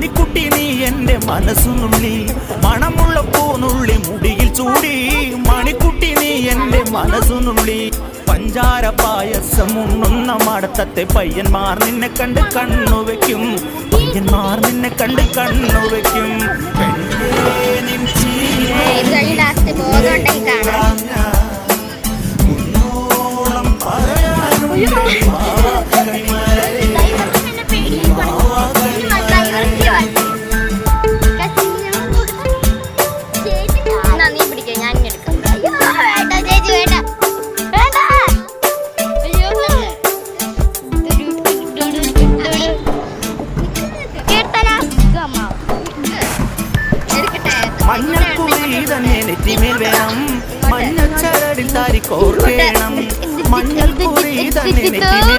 മണിക്കുട്ടി നീ എന്റെ മനസ്സുനുള്ളി മണമുള്ള പൂനുള്ളി മുടിയിൽ ചൂടി മണിക്കുട്ടി നീ എന്റെ മനസ്സുനുള്ളി പഞ്ചാര പായസം ഉണ്ണുന്ന മടത്തത്തെ പയ്യന്മാർ നിന്നെ കണ്ട് കണ്ണുവെക്കും പയ്യന്മാർ നിന്നെ കണ്ട് കണ്ണുവെക്കും മഞ്ഞക്കുറി തന്നെ നെറ്റിമേൽ വേണം മഞ്ഞച്ചരടിൽ താരി കോർക്കണം മഞ്ഞക്കുറി തന്നെ നെറ്റിമേൽ